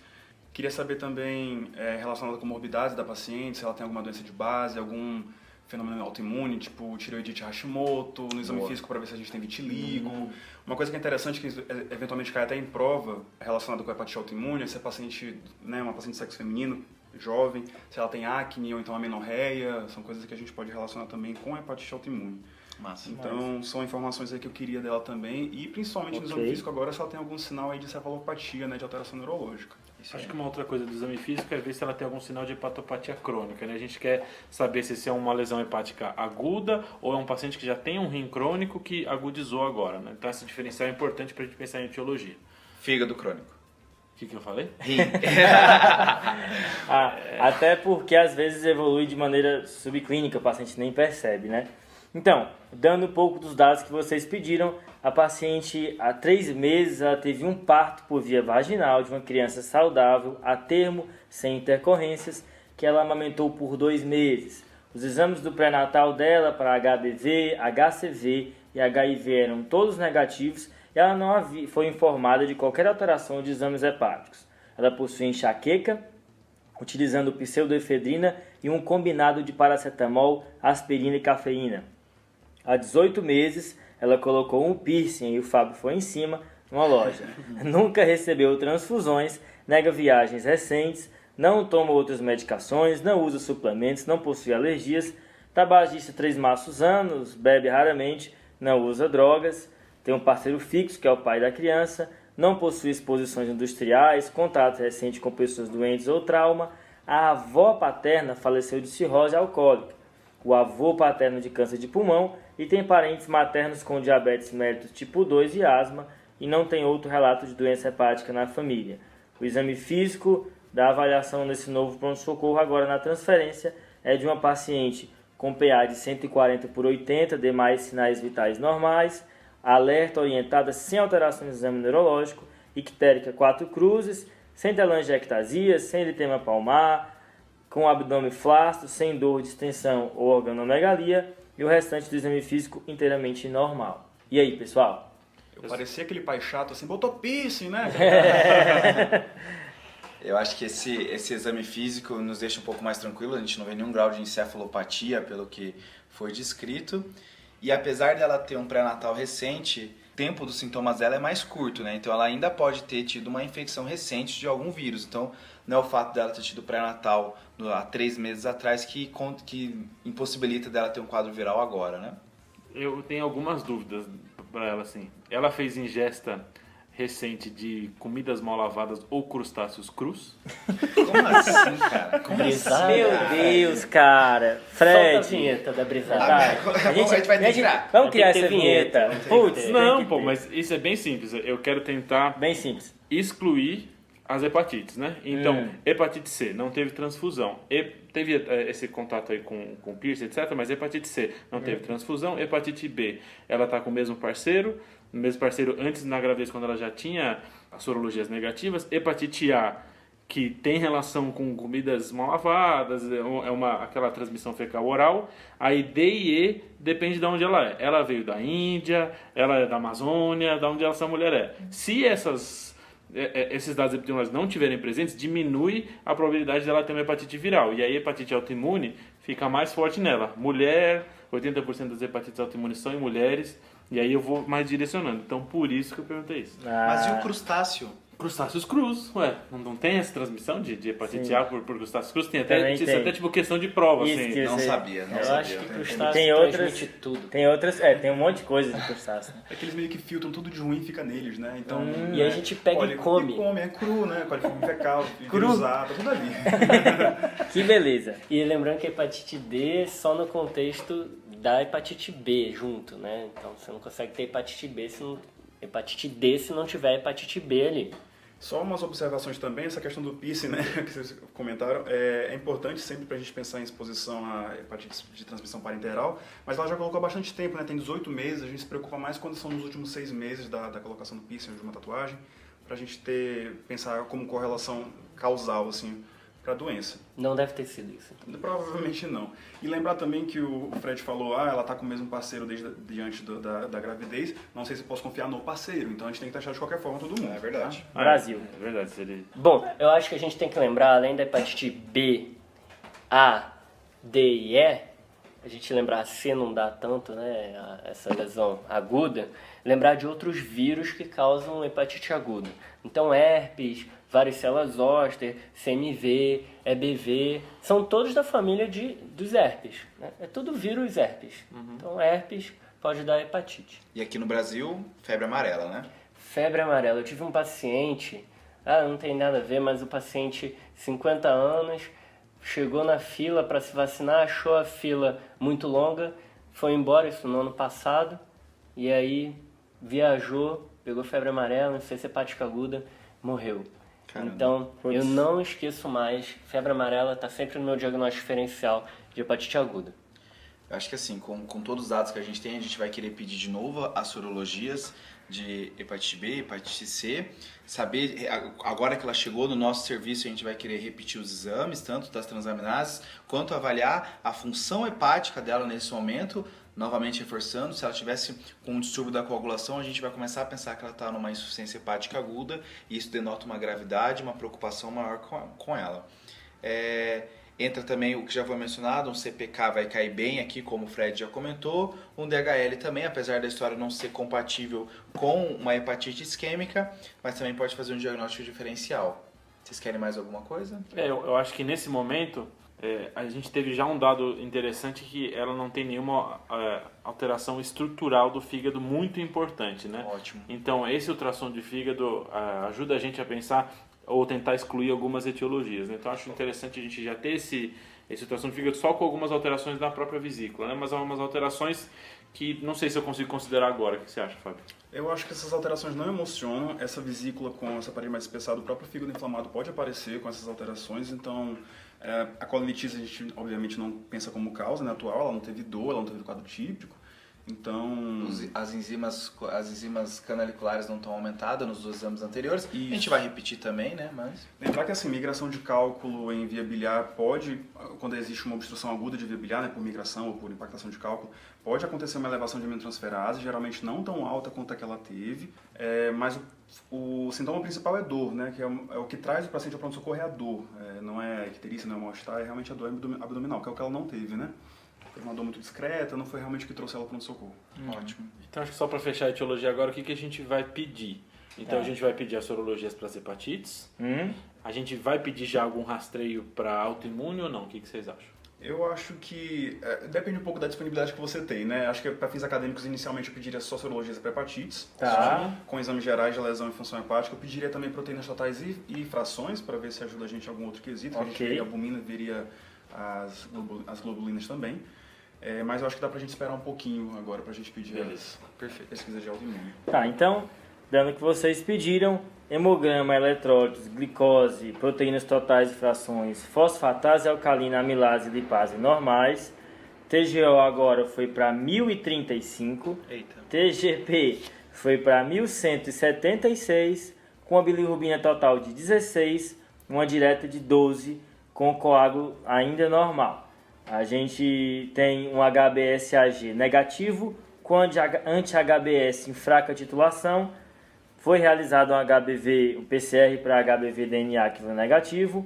Queria saber também relacionado com morbidades da paciente, se ela tem alguma doença de base, algum fenômeno autoimune, tipo tireoidite Hashimoto, no exame físico para ver se a gente tem vitiligo. Uma coisa que é interessante, que eventualmente cai até em prova, relacionada com a hepatite autoimune, é se a paciente, né, uma paciente de sexo feminino, jovem, se ela tem acne ou então amenorreia, são coisas que a gente pode relacionar também com a hepatite autoimune. Massa. Então, são informações aí que eu queria dela também, e principalmente no exame físico agora, se ela tem algum sinal aí de cefalopatia, né, de alteração neurológica. Acho que uma outra coisa do exame físico é ver se ela tem algum sinal de hepatopatia crônica, né? A gente quer saber se isso é uma lesão hepática aguda ou é um paciente que já tem um rim crônico que agudizou agora, né? Então, esse diferencial é importante para a gente pensar em etiologia. Fígado crônico. O que eu falei? Rim. Até porque às vezes evolui de maneira subclínica, o paciente nem percebe, né? Então, dando um pouco dos dados que vocês pediram, a paciente há 3 meses ela teve um parto por via vaginal de uma criança saudável, a termo, sem intercorrências, que ela amamentou por 2 meses. Os exames do pré-natal dela para HBV, HCV e HIV eram todos negativos e ela não foi informada de qualquer alteração de exames hepáticos. Ela possui enxaqueca, utilizando pseudoefedrina e um combinado de paracetamol, aspirina e cafeína. Há 18 meses, ela colocou um piercing e o Fábio foi em cima, numa loja. Nunca recebeu transfusões, nega viagens recentes, não toma outras medicações, não usa suplementos, não possui alergias, tabagista 3 maços anos, bebe raramente, não usa drogas, tem um parceiro fixo, que é o pai da criança, não possui exposições industriais, contato recente com pessoas doentes ou trauma. A avó paterna faleceu de cirrose alcoólica, o avô paterno de câncer de pulmão e tem parentes maternos com diabetes mellitus tipo 2 e asma e não tem outro relato de doença hepática na família. O exame físico da avaliação nesse novo pronto-socorro agora na transferência é de uma paciente com PA de 140/80, demais sinais vitais normais, alerta orientada sem alterações no exame neurológico, ictérica 4 cruzes, sem telangiectasia, sem eritema palmar, com abdômen flácido, sem dor, distensão ou organomegalia e o restante do exame físico inteiramente normal. E aí, pessoal? Eu parecia aquele pai chato assim, botou piercing, né? Eu acho que esse exame físico nos deixa um pouco mais tranquilo, a gente não vê nenhum grau de encefalopatia pelo que foi descrito. E apesar dela ter um pré-natal recente, o tempo dos sintomas dela é mais curto, né? Então ela ainda pode ter tido uma infecção recente de algum vírus. Então não é o fato dela ter tido pré-natal há 3 meses atrás que impossibilita dela ter um quadro viral agora, né? Eu tenho algumas dúvidas para ela, assim. Ela fez ingesta recente de comidas mal lavadas ou crustáceos crus? Como assim, cara? Como Brisada. assim? Meu Deus, cara. Fred. Solta a vinheta da brisada. A gente vai ter que tirar. Vamos criar Tem que essa ter vinheta. vinheta. Putz, Não, tem que pô, ter. mas isso é bem simples. Eu quero tentar Bem simples. excluir as hepatites, né? Então, hepatite C, não teve transfusão. Teve esse contato aí com piercing, etc., mas hepatite C não teve transfusão. Hepatite B, ela tá com o mesmo parceiro antes na gravidez, quando ela já tinha as sorologias negativas. Hepatite A, que tem relação com comidas mal lavadas, aquela transmissão fecal oral. Aí D e E depende de onde ela é. Ela veio da Índia, ela é da Amazônia, de onde essa mulher é. Se esses dados epidemiológicos não estiverem presentes, diminui a probabilidade dela ter uma hepatite viral. E aí a hepatite autoimune fica mais forte nela. Mulher, 80% das hepatites autoimunes são em mulheres, e aí eu vou mais direcionando. Então, por isso que eu perguntei isso. Mas e o crustáceo? Crustáceos crus, ué, não tem essa transmissão de hepatite Sim. A por crustáceos crus? Tem Também isso tem. é até tipo questão de prova, Isso assim. que Não Você- sabia, não Eu sabia. acho que crustáceo Tem outras- transmite tudo. Tem outras, tem um monte de coisa de crustáceo. Né? É que eles meio que filtram tudo de ruim e fica neles, né? Então, E aí a gente pega e come. é cru, né? Coliforme fecal, Cru. vírus A, tá tudo ali. Que beleza. E lembrando que a hepatite D é só no contexto da hepatite B junto, né? Então você não consegue ter hepatite D se não tiver hepatite B ali. Só umas observações também, essa questão do piercing, né, que vocês comentaram, é importante sempre para a gente pensar em exposição a hepatite de transmissão parenteral, mas ela já colocou há bastante tempo, né, tem 18 meses, a gente se preocupa mais quando são nos últimos 6 meses da colocação do piercing ou de uma tatuagem, para a gente pensar como correlação causal, assim, para a doença. Não deve ter sido isso. Provavelmente não. E lembrar também que o Fred falou, ela tá com o mesmo parceiro diante da gravidez, não sei se posso confiar no parceiro, então a gente tem que taxar de qualquer forma todo mundo. É verdade. Tá? Brasil. É verdade, seria... Bom, eu acho que a gente tem que lembrar, além da hepatite B, A, D e E, a gente lembrar C não dá tanto, né, essa lesão aguda, lembrar de outros vírus que causam hepatite aguda. Então, herpes, varicela zoster, CMV, EBV, são todos da família dos herpes, né? É tudo vírus herpes. Então, herpes pode dar hepatite. E aqui no Brasil, febre amarela, né? Febre amarela. Eu tive um paciente, não tem nada a ver, mas o paciente, 50 anos, chegou na fila para se vacinar, achou a fila muito longa, foi embora, isso no ano passado, e aí viajou, pegou febre amarela, insuficiência hepática aguda, morreu. Caramba. Então, Putz. eu não esqueço mais, febre amarela está sempre no meu diagnóstico diferencial de hepatite aguda. Eu acho que assim, com todos os dados que a gente tem, a gente vai querer pedir de novo as sorologias de hepatite B, hepatite C, saber, agora que ela chegou no nosso serviço, a gente vai querer repetir os exames, tanto das transaminases, quanto avaliar a função hepática dela nesse momento, novamente reforçando, se ela tivesse com um distúrbio da coagulação, a gente vai começar a pensar que ela está numa insuficiência hepática aguda, e isso denota uma gravidade, uma preocupação maior com ela. Entra também o que já foi mencionado, um CPK vai cair bem aqui, como o Fred já comentou, um DHL também, apesar da história não ser compatível com uma hepatite isquêmica, mas também pode fazer um diagnóstico diferencial. Vocês querem mais alguma coisa? Eu acho que nesse momento a gente teve já um dado interessante que ela não tem nenhuma alteração estrutural do fígado muito importante, né? Ótimo. Então esse ultrassom de fígado ajuda a gente a pensar ou tentar excluir algumas etiologias, né? Então acho interessante a gente já ter esse ultrassom de fígado só com algumas alterações na própria vesícula, né? Mas há umas alterações que não sei se eu consigo considerar agora. O que você acha, Fábio? Eu acho que essas alterações não emocionam. Essa vesícula com essa parede mais espessada, o próprio fígado inflamado pode aparecer com essas alterações. Então, a colonitis a gente obviamente não pensa como causa, né, atual. Ela não teve dor, ela não teve quadro típico. Então, As enzimas canaliculares não estão aumentadas nos dois exames anteriores. Isso. A gente vai repetir também, né? Mas lembrar que assim, migração de cálculo em via biliar pode, quando existe uma obstrução aguda de via biliar, né, por migração ou por impactação de cálculo, pode acontecer uma elevação de aminotransferase, geralmente não tão alta quanto a que ela teve, mas o sintoma principal é dor, né, que é o que traz o paciente ao pronto-socorro é a dor, não é icterícia, não é mal-estar, é realmente a dor abdominal, que é o que ela não teve, né. Teve uma dor muito discreta, não foi realmente o que trouxe ela para o socorro. ótimo. Então acho que só para fechar a etiologia agora, o que a gente vai pedir? Então a gente vai pedir as sorologias para as hepatites, a gente vai pedir já algum rastreio para autoimune ou não? O que vocês acham? Eu acho que depende um pouco da disponibilidade que você tem, né? Acho que para fins acadêmicos, inicialmente eu pediria só sorologias para hepatites, Tá. com exames gerais de lesão e função hepática. Eu pediria também proteínas totais e frações, para ver se ajuda a gente em algum outro quesito. A gente Ok. veria a albumina, veria as globulinas também. Mas eu acho que dá pra gente esperar um pouquinho agora pra gente pedir as pesquisas de autoimune. Tá, então, dando o que vocês pediram, hemograma, eletrólitos, glicose, proteínas totais e frações, fosfatase, alcalina, amilase e lipase normais. TGO agora foi para 1035. Eita. TGP foi para 1176, com a bilirrubina total de 16, uma direta de 12, com coágulo ainda normal. A gente tem um HBsAg negativo, com anti-HBs em fraca titulação. Foi realizado um HBV, um PCR para HBV DNA que foi negativo,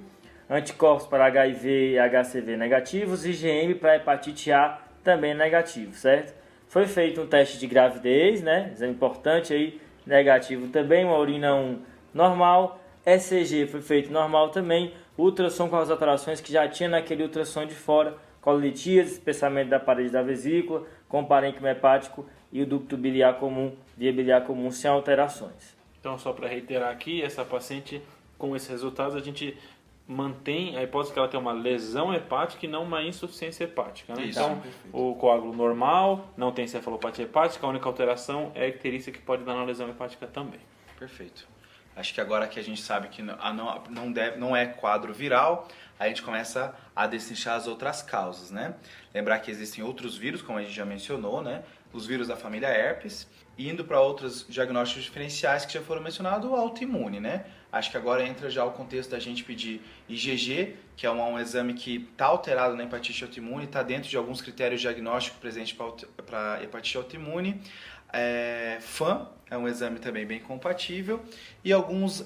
anticorpos para HIV e HCV negativos, IgM para hepatite A também negativo, certo? Foi feito um teste de gravidez, né? Exame importante aí, negativo também, uma urina 1 normal, ECG foi feito normal também, ultrassom com as alterações que já tinha naquele ultrassom de fora, cololitíase, espessamento da parede da vesícula, com parênquima hepático e o ducto biliar comum, via biliar comum sem alterações. Então, só para reiterar aqui, essa paciente, com esses resultados, a gente mantém a hipótese que ela tem uma lesão hepática e não uma insuficiência hepática. Né? Isso, Então, perfeito. o coágulo normal, não tem encefalopatia hepática, a única alteração é a icterícia que pode dar na lesão hepática também. Perfeito. Acho que agora que a gente sabe que não é quadro viral, a gente começa a destrinchar as outras causas, né? Lembrar que existem outros vírus, como a gente já mencionou, né? Os vírus da família herpes, indo para outros diagnósticos diferenciais que já foram mencionados, o autoimune, né? Acho que agora entra já o contexto da gente pedir IgG, que é um exame que está alterado na hepatite autoimune, está dentro de alguns critérios diagnósticos presentes para hepatite autoimune. FAM é um exame também bem compatível, e alguns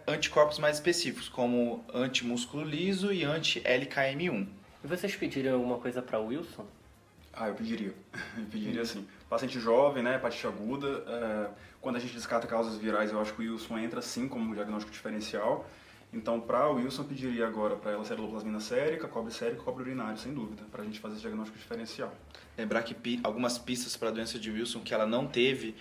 anticorpos mais específicos, como antimúsculo liso e anti-LKM1. E vocês pediram alguma coisa para Wilson? Eu pediria. Eu pediria sim. Paciente jovem, né, hepatite aguda, quando a gente descarta causas virais, eu acho que o Wilson entra sim como diagnóstico diferencial. Então, para o Wilson, eu pediria agora para ela ceruloplasmina sérica, cobre sérico e cobre urinário, sem dúvida, para a gente fazer esse diagnóstico diferencial. Lembrar que algumas pistas para a doença de Wilson que ela não teve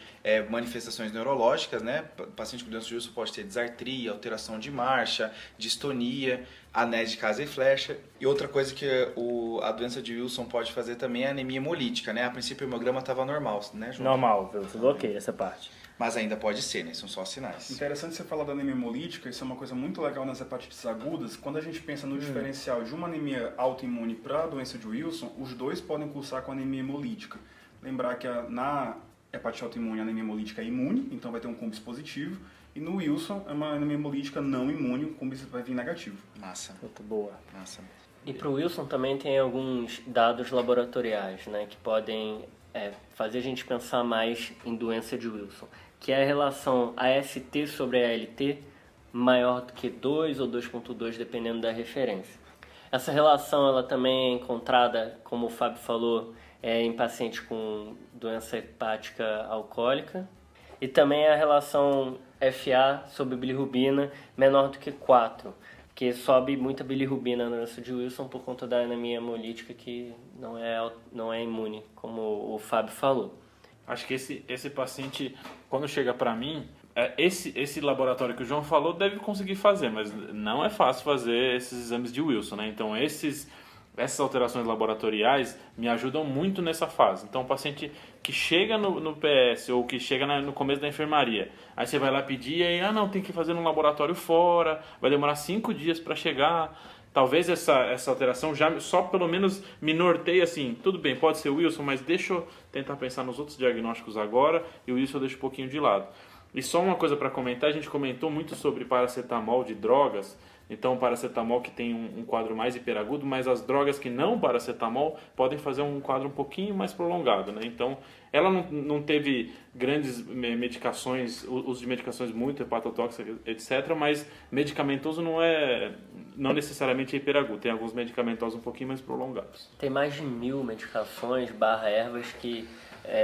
manifestações neurológicas, né? O paciente com doença de Wilson pode ter disartria, alteração de marcha, distonia, anéis de casa e flecha. E outra coisa que a doença de Wilson pode fazer também é anemia hemolítica, né? A princípio o hemograma estava normal, né, João? Normal, eu bloqueei essa parte. Mas ainda pode ser, né? São só sinais. Interessante você falar da anemia hemolítica, isso é uma coisa muito legal nas hepatites agudas. Quando a gente pensa no diferencial de uma anemia autoimune para a doença de Wilson, os dois podem cursar com anemia hemolítica. Lembrar que na hepatite autoimune a anemia hemolítica é imune, então vai ter um CUMBIS positivo, e no Wilson é uma anemia hemolítica não imune, o CUMBIS vai vir negativo. Massa, Muito boa. massa. E para o Wilson também tem alguns dados laboratoriais, né, que podem fazer a gente pensar mais em doença de Wilson, que é a relação AST sobre ALT maior do que 2 ou 2,2, dependendo da referência. Essa relação ela também é encontrada, como o Fábio falou, em pacientes com doença hepática alcoólica, e também a relação FA sobre bilirrubina menor do que 4, porque sobe muita bilirrubina na doença de Wilson por conta da anemia hemolítica que não é imune, como o Fábio falou. Acho que esse paciente, quando chega para mim, esse laboratório que o João falou deve conseguir fazer, mas não é fácil fazer esses exames de Wilson, né? Então essas alterações laboratoriais me ajudam muito nessa fase. Então o paciente que chega no PS ou que chega no começo da enfermaria, aí você vai lá pedir e aí, não, tem que fazer num laboratório fora, vai demorar 5 dias para chegar. Talvez essa alteração já só pelo menos me norteie assim, tudo bem, pode ser o Wilson, mas deixa eu tentar pensar nos outros diagnósticos agora e o Wilson eu deixo um pouquinho de lado. E só uma coisa para comentar, a gente comentou muito sobre paracetamol de drogas, então o paracetamol que tem um quadro mais hiperagudo, mas as drogas que não paracetamol podem fazer um quadro um pouquinho mais prolongado, né? Então ela não teve grandes medicações, uso de medicações muito hepatotóxicas, etc., mas medicamentoso não necessariamente é hiperagudo, tem alguns medicamentosos um pouquinho mais prolongados. Tem mais de 1000 medicações ervas que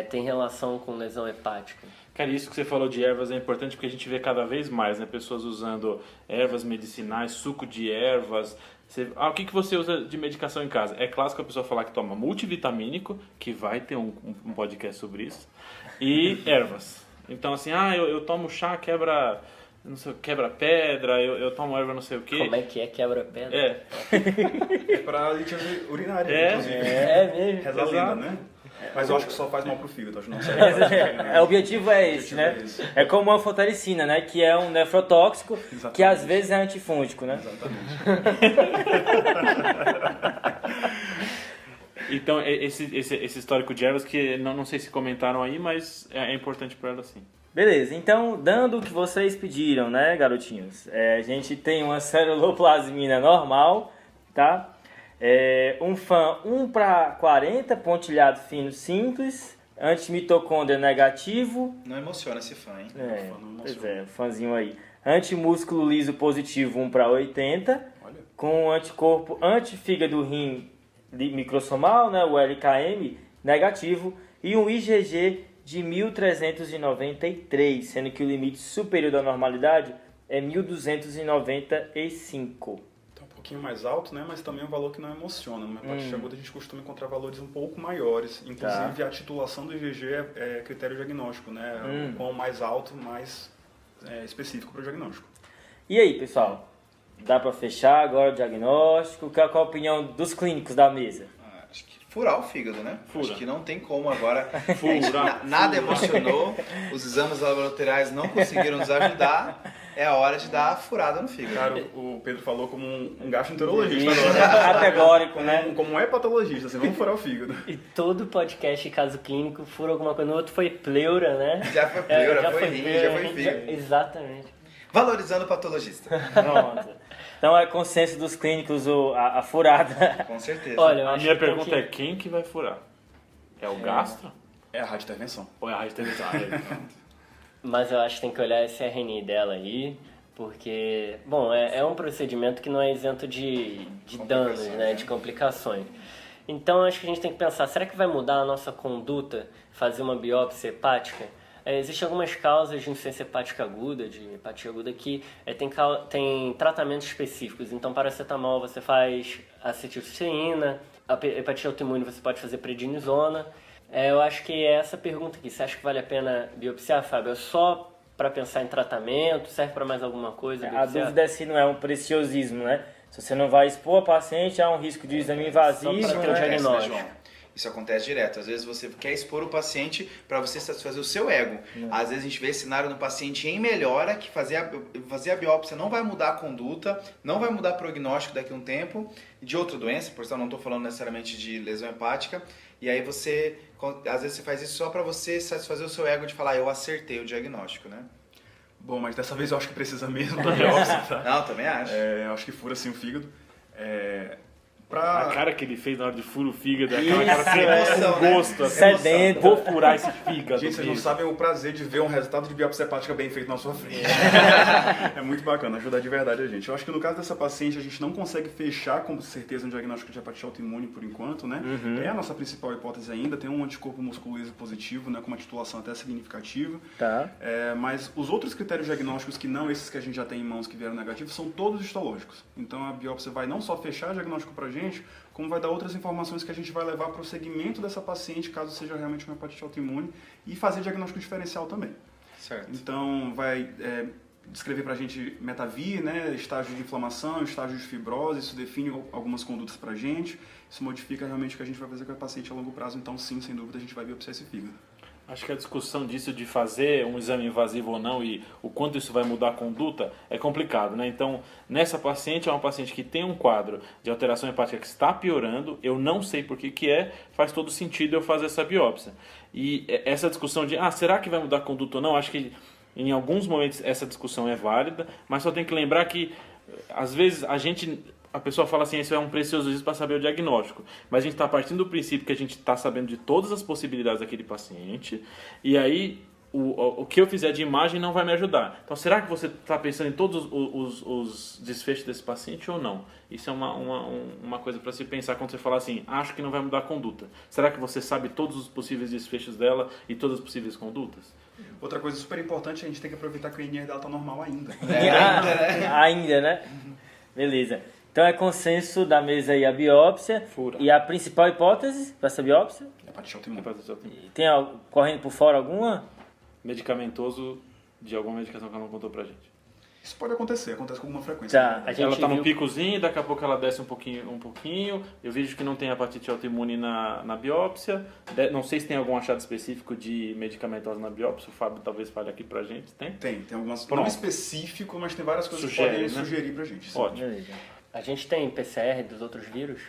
tem relação com lesão hepática. Cara, isso que você falou de ervas é importante porque a gente vê cada vez mais, né? Pessoas usando ervas medicinais, suco de ervas. O que você usa de medicação em casa? É clássico a pessoa falar que toma multivitamínico, que vai ter um podcast sobre isso, e ervas. Então assim, eu tomo chá, quebra pedra, eu tomo erva não sei o quê. Como é que é quebra-pedra? É para litíase urinária, inclusive. Mesmo. Reza a lenda, né? Mas eu acho que só faz mal pro fígado, acho que não serve. O objetivo é esse, né? É como a anfotericina, né? Que é um nefrotóxico, Exatamente. que às vezes é antifúngico, né? Exatamente. Então, esse histórico de ervas que não sei se comentaram aí, mas é importante para ela sim. Beleza, então, dando o que vocês pediram, né, garotinhos? A gente tem uma ceruloplasmina normal, tá? Um FAM 1/40, pontilhado fino simples, antimitocôndria negativo. Não emociona esse fã, hein? Pois é, fãzinho aí. Antimúsculo liso positivo 1/80, Olha. com anticorpo antifígado rim microsomal, né, o LKM negativo, e um IgG de 1393, sendo que o limite superior da normalidade é 1.295. Tá um pouquinho mais alto, né? Mas também é um valor que não emociona. No hepatite aguda a gente costuma encontrar valores um pouco maiores. Inclusive a titulação do IgG é critério diagnóstico, né? O quão mais alto, mais específico para o diagnóstico. E aí, pessoal? Dá para fechar agora o diagnóstico? Qual a opinião dos clínicos da mesa? Acho que furar o fígado, né? Fura. Acho que não tem como agora. Furar. Nada emocionou, os exames laboratoriais não conseguiram nos ajudar. É a hora de dar a furada no fígado. Cara, o Pedro falou como um gastroenterologista agora. Categórico, né? Como um hepatologista, assim, vamos furar o fígado. E todo podcast caso clínico fura alguma coisa. No outro foi pleura, né? Já foi pleura, foi rim, já foi fígado. Exatamente. Valorizando o patologista. Pronto. Então é consenso dos clínicos a furada. Com certeza. Olha, eu A acho minha que tem pergunta é quem que vai furar? É o gastro? É a radiointervenção. Ou é a rádio televisão? Mas eu acho que tem que olhar esse RNI dela aí, porque, bom, é um procedimento que não é isento de danos, né, de complicações. Então acho que a gente tem que pensar, será que vai mudar a nossa conduta fazer uma biópsia hepática? Existem algumas causas de insuficiência hepática aguda, de hepatia aguda, que tem tratamentos específicos. Então, paracetamol você faz acetilcisteína, a hepatite autoimune você pode fazer prednisona. Eu acho que é essa pergunta aqui. Você acha que vale a pena biopsiar, Fábio? É só para pensar em tratamento? Serve para mais alguma coisa? A dúvida é se não é um preciosismo, né? Se você não vai expor a paciente a um risco de exame invasivo, Só pra ter um né? diagnóstico. João? Isso acontece direto. Às vezes você quer expor o paciente para você satisfazer o seu ego. Às vezes a gente vê esse cenário no paciente em melhora, que fazer a biópsia não vai mudar a conduta, não vai mudar o prognóstico daqui a um tempo, de outra doença, por isso eu não estou falando necessariamente de lesão hepática. E aí você, às vezes você faz isso só para você satisfazer o seu ego de falar, eu acertei o diagnóstico, né? Bom, mas dessa vez eu acho que precisa mesmo da biópsia, tá? Não, também acho. Eu acho que fura sim o fígado. A cara que ele fez na hora de furo o fígado é aquela cara Isso, emoção, com né? gosto. assim, Sedento. Vou furar esse fígado. Gente, vocês não bicho. sabem o prazer de ver um resultado de biópsia hepática bem feito na sua frente. É muito bacana, ajuda de verdade a gente. Eu acho que no caso dessa paciente, a gente não consegue fechar com certeza um diagnóstico de hepatite autoimune por enquanto, né? É a nossa principal hipótese ainda, tem um anticorpo musculoso positivo, né, com uma titulação até significativa. Tá. Mas os outros critérios diagnósticos que não esses que a gente já tem em mãos que vieram negativos, são todos histológicos. Então a biópsia vai não só fechar o diagnóstico pra gente, como vai dar outras informações que a gente vai levar para o segmento dessa paciente, caso seja realmente uma hepatite autoimune, e fazer diagnóstico diferencial também. Certo. Então, vai descrever para a gente metavir, né, estágio de inflamação, estágio de fibrose, isso define algumas condutas para a gente, isso modifica realmente o que a gente vai fazer com a paciente a longo prazo, então sim, sem dúvida, a gente vai biopsiar esse fígado. Acho que a discussão disso de fazer um exame invasivo ou não e o quanto isso vai mudar a conduta é complicado, né? Então, nessa paciente, é uma paciente que tem um quadro de alteração hepática que está piorando, eu não sei por que faz todo sentido eu fazer essa biópsia. E essa discussão de, será que vai mudar a conduta ou não? Acho que em alguns momentos essa discussão é válida, mas só tem que lembrar que, às vezes, a pessoa fala assim, isso é um preciosismo para saber o diagnóstico. Mas a gente está partindo do princípio que a gente está sabendo de todas as possibilidades daquele paciente. E aí, o que eu fizer de imagem não vai me ajudar. Então, será que você está pensando em todos os desfechos desse paciente ou não? Isso é uma coisa para se pensar quando você fala assim, acho que não vai mudar a conduta. Será que você sabe todos os possíveis desfechos dela e todas as possíveis condutas? Outra coisa super importante, a gente tem que aproveitar que o INR dela está normal ainda. Ainda, né? Beleza. Então é consenso da mesa aí a biópsia. Fura. E a principal hipótese para essa biópsia? Hepatite autoimune. Tem correndo por fora alguma? Medicamentoso de alguma medicação que ela não contou pra gente. Isso pode acontecer, acontece com alguma frequência. Tá, a gente Ela tá viu... num picozinho, daqui a pouco ela desce um pouquinho. Eu vejo que não tem hepatite autoimune na biópsia. Não sei se tem algum achado específico de medicamentosa na biópsia. O Fábio talvez fale aqui pra gente. Tem? Tem algumas, Pronto. não específico, mas tem várias coisas Sugere, que podem né? sugerir pra gente. Sim. Ótimo. Beleza. A gente tem PCR dos outros vírus?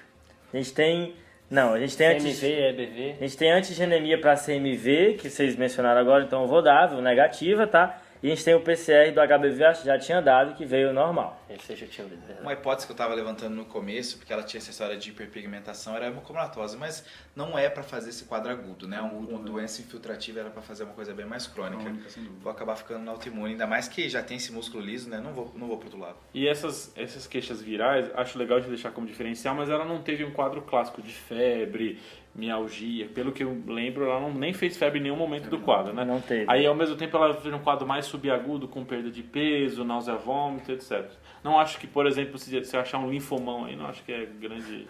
A gente tem... Não, a gente tem CMV, EBV? A gente tem antigenemia para CMV, que vocês mencionaram agora, então eu vou dar, negativa, tá? E a gente tem o PCR do HBV, acho que já tinha dado, que veio normal. Esse eu já tinha ouvido, verdade. Uma hipótese que eu estava levantando no começo, porque ela tinha essa história de hiperpigmentação, era a hemocomatose, mas não é para fazer esse quadro agudo, né? Uma doença infiltrativa era para fazer uma coisa bem mais crônica. Crônica, sem dúvida. Vou acabar ficando na autoimune, ainda mais que já tem esse músculo liso, né? Não vou pro outro lado. E essas queixas virais, acho legal de deixar como diferencial, mas ela não teve um quadro clássico de febre, mialgia. Pelo que eu lembro, ela nem fez febre em nenhum momento do quadro, né? Não teve. Aí, ao mesmo tempo, ela fez um quadro mais subagudo, com perda de peso, náusea, vômito, etc. Não acho que, por exemplo, se você achar um linfomão aí, não acho que é grande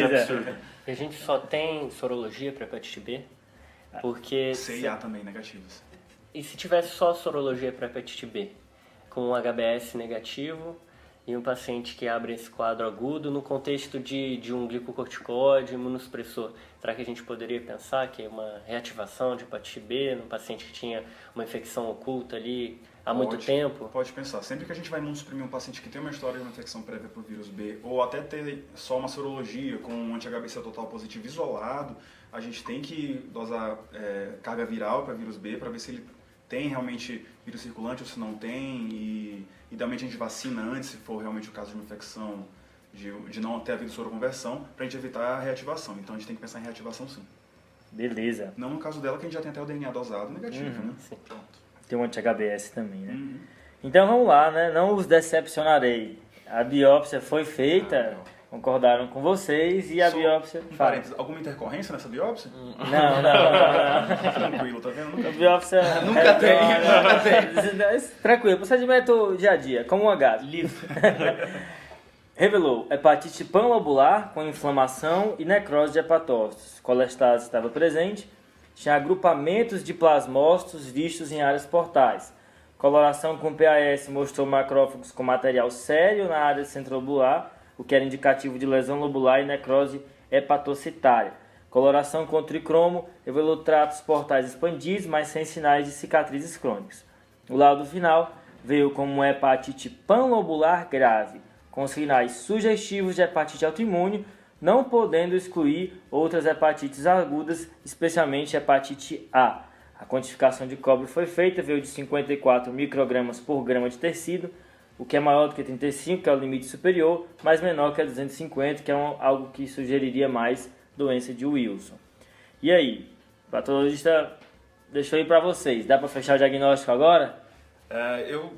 absurdo. A gente só tem sorologia para hepatite B, porque... C e A também negativos. E se tivesse só sorologia para hepatite B, com um HBS negativo e um paciente que abre esse quadro agudo no contexto de um glicocorticoide, imunossupressor, será que a gente poderia pensar que é uma reativação de hepatite B num paciente que tinha uma infecção oculta ali há muito tempo? Pode pensar. Sempre que a gente vai imunossuprimir um paciente que tem uma história de uma infecção prévia por vírus B, ou até ter só uma sorologia com um anti-HBC total positivo isolado, a gente tem que dosar carga viral para vírus B para ver se ele tem realmente vírus circulante ou se não tem, e idealmente a gente vacina antes, se for realmente o caso de uma infecção, de não ter havido soroconversão, para a gente evitar a reativação. Então a gente tem que pensar em reativação sim. Beleza. Não no caso dela, que a gente já tem até o DNA dosado negativo, né? Sim. Pronto. Tem um anti-HBS também, né? Então vamos lá, né? Não os decepcionarei. A biópsia foi feita, concordaram com vocês, e a Só biópsia... Um parênteses, alguma intercorrência nessa biópsia? Não. Tranquilo, tá vendo? A Nunca biópsia... Nunca tem, nunca tem. Tranquilo, procedimento dia a dia, como um H. Livre. Revelou hepatite panlobular com inflamação e necrose de hepatócitos. Colestase estava presente. Tinha agrupamentos de plasmócitos vistos em áreas portais. Coloração com PAS mostrou macrófagos com material sério na área centrolobular, o que era indicativo de lesão lobular e necrose hepatocitária. Coloração com tricromo revelou tratos portais expandidos, mas sem sinais de cicatrizes crônicas. O laudo final veio como uma hepatite panlobular grave, com sinais sugestivos de hepatite autoimune, não podendo excluir outras hepatites agudas, especialmente hepatite A. A quantificação de cobre foi feita, veio de 54 microgramas por grama de tecido, o que é maior do que 35, que é o limite superior, mas menor que a 250, que é algo que sugeriria mais doença de Wilson. E aí, o patologista deixou aí para vocês. Dá para fechar o diagnóstico agora? Eu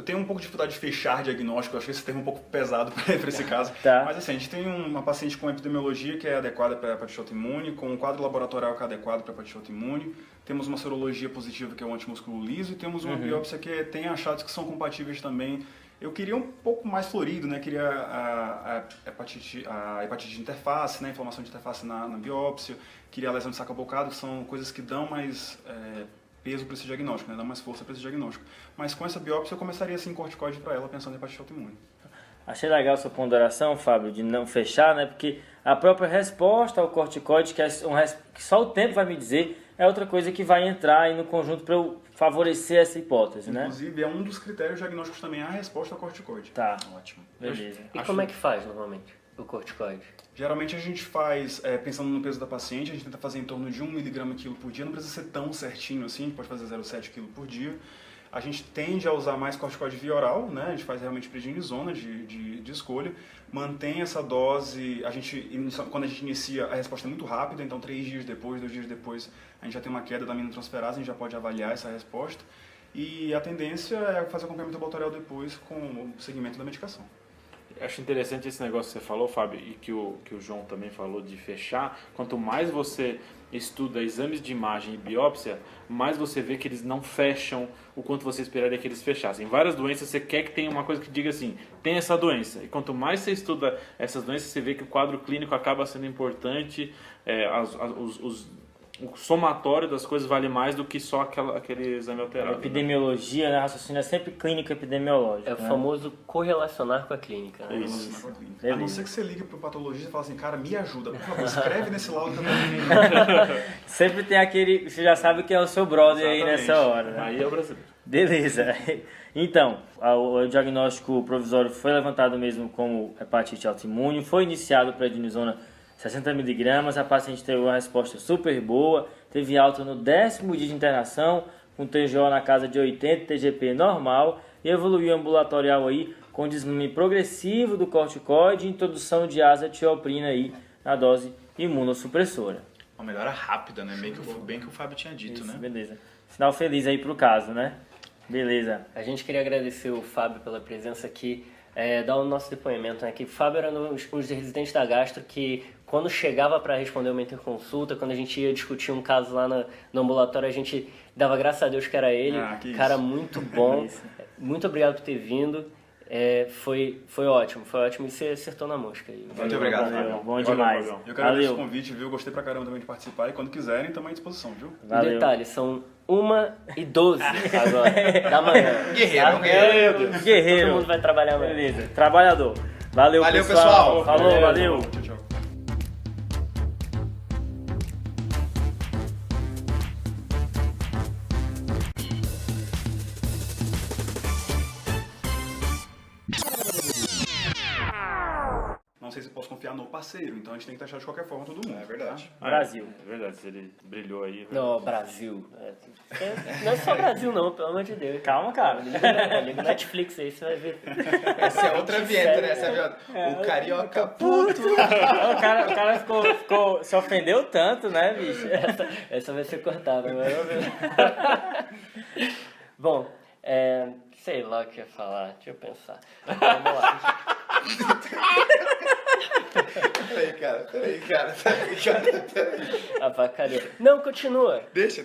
tenho um pouco de dificuldade de fechar diagnóstico, acho que esse termo é um pouco pesado para esse caso. Tá. Mas assim, a gente tem uma paciente com epidemiologia que é adequada para hepatite autoimune, com um quadro laboratorial que é adequado para hepatite autoimune, temos uma sorologia positiva que é o antimúsculo liso e temos uma biópsia que tem achados que são compatíveis também. Eu queria um pouco mais florido, né? Queria a hepatite de interface, né? Inflamação de interface na biópsia, queria a lesão de saco-bocado, que são coisas que dão mais peso para esse diagnóstico, né? Dá mais força para esse diagnóstico. Mas com essa biópsia eu começaria assim corticoide para ela, pensando em hepatite autoimune. Achei legal sua ponderação, Fábio, de não fechar, né? Porque a própria resposta ao corticoide, que só o tempo vai me dizer, é outra coisa que vai entrar aí no conjunto para eu favorecer essa hipótese, né? Inclusive, é um dos critérios diagnósticos também a resposta ao corticoide. Tá, Ótimo. beleza. E como é que faz normalmente o corticoide? Geralmente a gente faz, pensando no peso da paciente, a gente tenta fazer em torno de 1 mg quilo por dia, não precisa ser tão certinho assim, a gente pode fazer 0,7 kg por dia. A gente tende a usar mais corticoide via oral, né? A gente faz realmente prednisona de escolha, mantém essa dose, quando a gente inicia, a resposta é muito rápida, então 3 dias depois, 2 dias depois, a gente já tem uma queda da aminotransferase, a gente já pode avaliar essa resposta, e a tendência é fazer acompanhamento laboratorial depois com o segmento da medicação. Acho interessante esse negócio que você falou, Fábio, e que o João também falou de fechar. Quanto mais você estuda exames de imagem e biópsia, mais você vê que eles não fecham o quanto você esperaria que eles fechassem. Em várias doenças você quer que tenha uma coisa que diga assim, tem essa doença. E quanto mais você estuda essas doenças, você vê que o quadro clínico acaba sendo importante, o somatório das coisas vale mais do que só aquele exame A alterado. epidemiologia, né? Raciocínio é sempre clínico epidemiológico. É o né? famoso correlacionar com a clínica. Né? Isso. A não ser que você ligue pro patologista e fale assim, cara, me ajuda, por favor, escreve nesse laudo também. Sempre tem aquele, você já sabe que é o seu brother aí Exatamente. nessa hora, né? Aí é o brasileiro. Beleza. Então, o diagnóstico provisório foi levantado mesmo como hepatite autoimune, foi iniciado prednisona 60mg, a paciente teve uma resposta super boa, teve alta no 10º dia de internação, com TGO na casa de 80, TGP normal, e evoluiu ambulatorial aí com desmame progressivo do corticoide e introdução de azatioprina aí na dose imunossupressora. Uma melhora rápida, né? Bem que o Fábio tinha dito, Isso, né? beleza. Final feliz aí pro caso, né? Beleza. A gente queria agradecer o Fábio pela presença aqui dar o nosso depoimento, né? Que o Fábio era um dos residentes da Gastro que, quando chegava para responder uma interconsulta, quando a gente ia discutir um caso lá no ambulatório, a gente dava graças a Deus que era ele. Cara, muito bom. Muito obrigado por ter vindo. Foi ótimo e você acertou na mosca aí. Muito obrigado, Fábio. Bom demais. Valeu. Eu quero agradecer o convite, viu? Gostei pra caramba também de participar e quando quiserem, estamos à disposição, viu? Valeu. Detalhe, são 1h12 agora, da manhã. Guerreiro. Guerreiro. Todo mundo vai trabalhar amanhã. Beleza, trabalhador. Valeu, Valeu, pessoal. pessoal. Falou, valeu. Tchau, tchau. Não sei se posso confiar no parceiro, então a gente tem que taxar de qualquer forma todo mundo. É verdade. Brasil. É verdade, se ele brilhou aí. Não, Brasil. Não é só Brasil não, pelo amor de Deus. Calma, cara. Liga o Netflix aí, você vai ver. Essa é outra vinheta, né? Essa é o carioca puto. O cara se ofendeu tanto, né, bicho? Essa vai ser cortada, mas vamos ver. Bom, sei lá o que eu ia falar, deixa eu pensar. Vamos lá. Peraí, cara. A vacaria. Não, continua. Deixa.